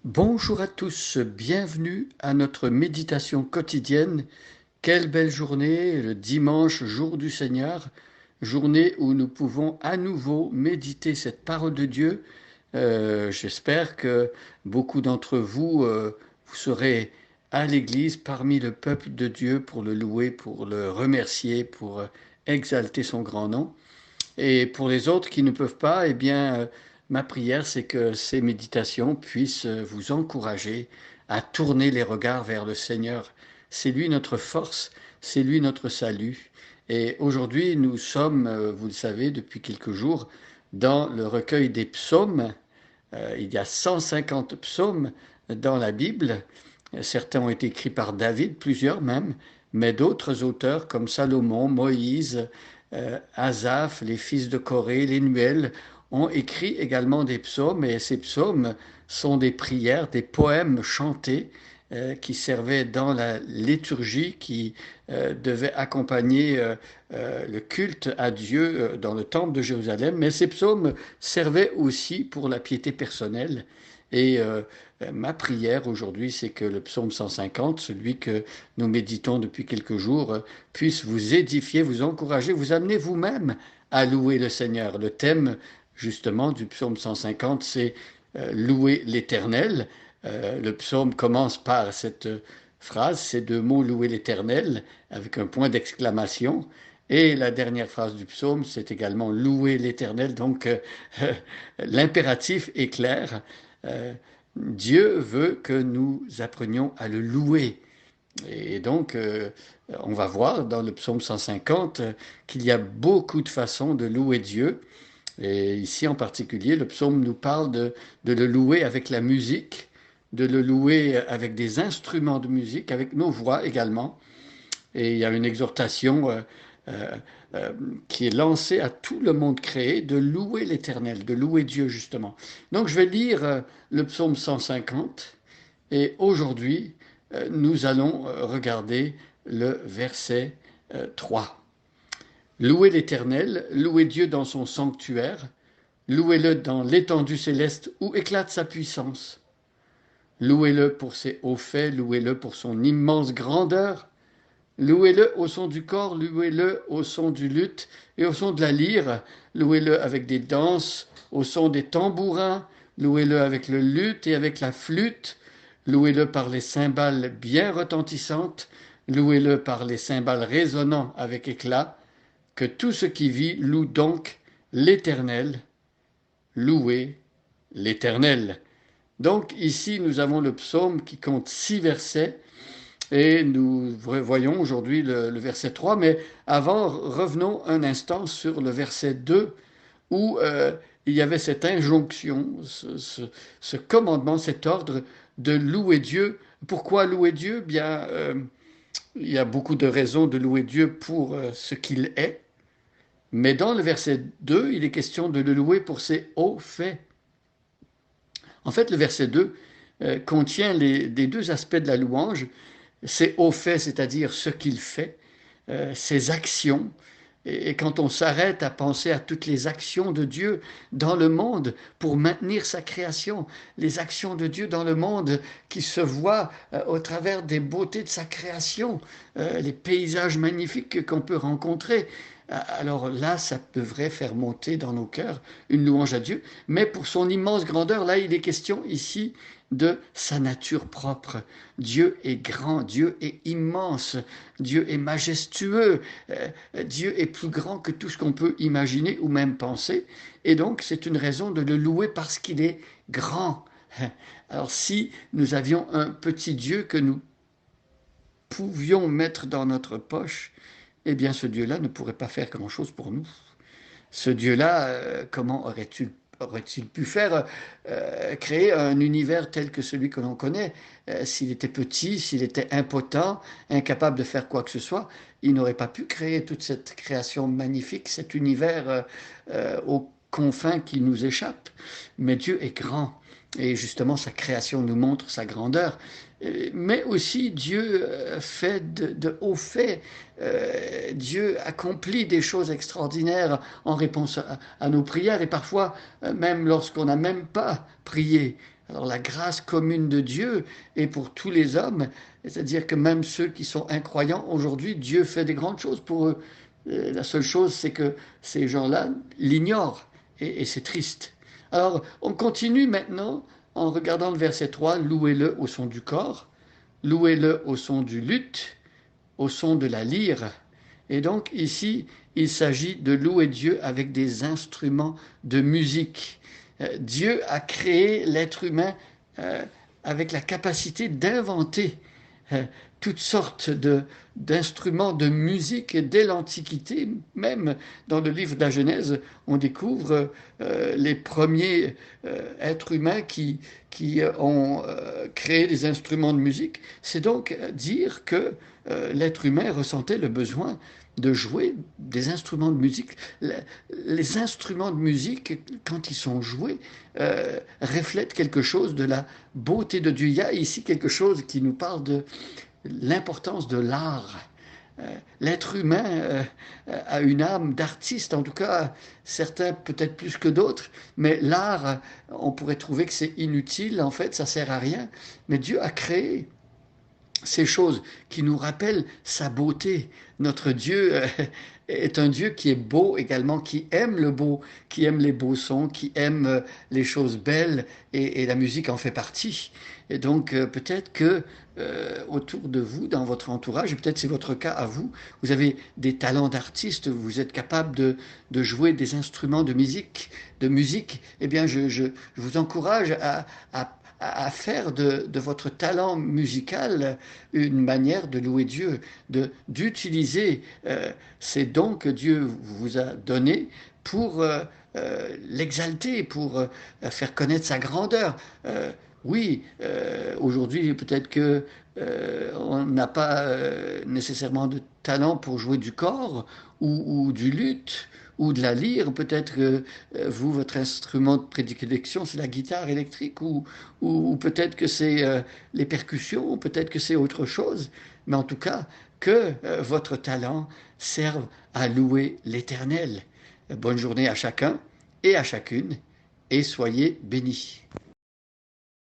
Bonjour à tous, bienvenue à notre méditation quotidienne. Quelle belle journée, le dimanche, jour du Seigneur, journée où nous pouvons à nouveau méditer cette parole de Dieu. J'espère que beaucoup d'entre vous, vous serez à l'église parmi le peuple de Dieu pour le louer, pour le remercier, pour exalter son grand nom. Et pour les autres qui ne peuvent pas, eh bien, ma prière, c'est que ces méditations puissent vous encourager à tourner les regards vers le Seigneur. C'est lui notre force, c'est lui notre salut. Et aujourd'hui, nous sommes, vous le savez, depuis quelques jours, dans le recueil des psaumes. Il y a 150 psaumes dans la Bible. Certains ont été écrits par David, plusieurs même, mais d'autres auteurs comme Salomon, Moïse, Asaph, les fils de Corée, les Nuels, ont écrit également des psaumes, et ces psaumes sont des prières, des poèmes chantés qui servaient dans la liturgie, qui devaient accompagner le culte à Dieu dans le temple de Jérusalem. Mais ces psaumes servaient aussi pour la piété personnelle. Et ma prière aujourd'hui, c'est que le psaume 150, celui que nous méditons depuis quelques jours, puisse vous édifier, vous encourager, vous amener vous-même à louer le Seigneur. Le thème, justement, du psaume 150, c'est louer l'Éternel. Le psaume commence par cette phrase, ces deux mots, louer l'Éternel, avec un point d'exclamation. Et la dernière phrase du psaume, c'est également louer l'Éternel. Donc, l'impératif est clair. Dieu veut que nous apprenions à le louer. Et donc, on va voir dans le psaume 150 qu'il y a beaucoup de façons de louer Dieu. Et ici en particulier, le psaume nous parle de le louer avec la musique, de le louer avec des instruments de musique, avec nos voix également. Et il y a une exhortation euh, euh, qui est lancée à tout le monde créé de louer l'Éternel, de louer Dieu justement. Donc je vais lire le psaume 150 et aujourd'hui nous allons regarder le verset 3. Louez l'Éternel, louez Dieu dans son sanctuaire, louez-le dans l'étendue céleste où éclate sa puissance. Louez-le pour ses hauts faits, louez-le pour son immense grandeur. Louez-le au son du corps, louez-le au son du luth et au son de la lyre. Louez-le avec des danses, au son des tambourins. Louez-le avec le luth et avec la flûte. Louez-le par les cymbales bien retentissantes. Louez-le par les cymbales résonnant avec éclat. Que tout ce qui vit loue donc l'Éternel. Louez l'Éternel. Donc ici, nous avons le psaume qui compte 6 versets. Et nous voyons aujourd'hui le verset 3, mais avant, revenons un instant sur le verset 2, où il y avait cette injonction, ce commandement, cet ordre de louer Dieu. Pourquoi louer Dieu? Bien, il y a beaucoup de raisons de louer Dieu pour ce qu'il est, mais dans le verset 2, il est question de le louer pour ses hauts faits. En fait, le verset 2 contient les deux aspects de la louange, ses hauts faits, c'est-à-dire ce qu'il fait, ses actions. Et quand on s'arrête à penser à toutes les actions de Dieu dans le monde pour maintenir sa création, les actions de Dieu dans le monde qui se voient au travers des beautés de sa création, les paysages magnifiques qu'on peut rencontrer, alors là, ça devrait faire monter dans nos cœurs une louange à Dieu. Mais pour son immense grandeur, là, il est question ici de sa nature propre. Dieu est grand, Dieu est immense, Dieu est majestueux, Dieu est plus grand que tout ce qu'on peut imaginer ou même penser. Et donc, c'est une raison de le louer parce qu'il est grand. Alors, si nous avions un petit Dieu que nous pouvions mettre dans notre poche, eh bien ce Dieu-là ne pourrait pas faire grand-chose pour nous. Ce Dieu-là, comment aurait-il pu faire créer un univers tel que celui que l'on connaît? S'il était petit, s'il était impotent, incapable de faire quoi que ce soit, il n'aurait pas pu créer toute cette création magnifique, cet univers aux confins qui nous échappent. Mais Dieu est grand. Et justement, sa création nous montre sa grandeur. Mais aussi, Dieu fait de hauts faits. Dieu accomplit des choses extraordinaires en réponse à nos prières. Et parfois, même lorsqu'on n'a même pas prié, Alors la grâce commune de Dieu est pour tous les hommes, c'est-à-dire que même ceux qui sont incroyants, aujourd'hui, Dieu fait des grandes choses pour eux. La seule chose, c'est que ces gens-là l'ignorent, et c'est triste. Alors, on continue maintenant en regardant le verset 3, louez-le au son du corps, louez-le au son du luth, au son de la lyre. Et donc ici, il s'agit de louer Dieu avec des instruments de musique. Dieu a créé l'être humain avec la capacité d'inventer euh, toutes sortes d'instruments de musique. Et dès l'Antiquité, même dans le livre de la Genèse, on découvre les premiers êtres humains qui ont créé des instruments de musique. C'est donc dire que l'être humain ressentait le besoin de jouer des instruments de musique. Les instruments de musique, quand ils sont joués, reflètent quelque chose de la beauté de Dieu. Il y a ici quelque chose qui nous parle de l'importance de l'art. L'être humain a une âme d'artiste, en tout cas certains peut-être plus que d'autres, mais l'art, on pourrait trouver que c'est inutile, en fait ça sert à rien, mais Dieu a créé ces choses qui nous rappellent sa beauté. Notre Dieu est un Dieu qui est beau également, qui aime le beau, qui aime les beaux sons, qui aime les choses belles, et la musique en fait partie. Et donc peut-être que autour de vous, dans votre entourage, et peut-être c'est votre cas à vous, vous avez des talents d'artiste, vous êtes capable de jouer des instruments de musique, eh bien je vous encourage à faire de votre talent musical une manière de louer Dieu, d'utiliser ces dons que Dieu vous a donnés pour l'exalter, pour faire connaître sa grandeur. Oui, aujourd'hui, peut-être que on n'a pas nécessairement de talent pour jouer du corps ou du luth ou de la lyre. Peut-être que vous, votre instrument de prédilection, c'est la guitare électrique ou peut-être que c'est les percussions, peut-être que c'est autre chose. Mais en tout cas, que votre talent serve à louer l'Éternel. Bonne journée à chacun et à chacune et soyez bénis.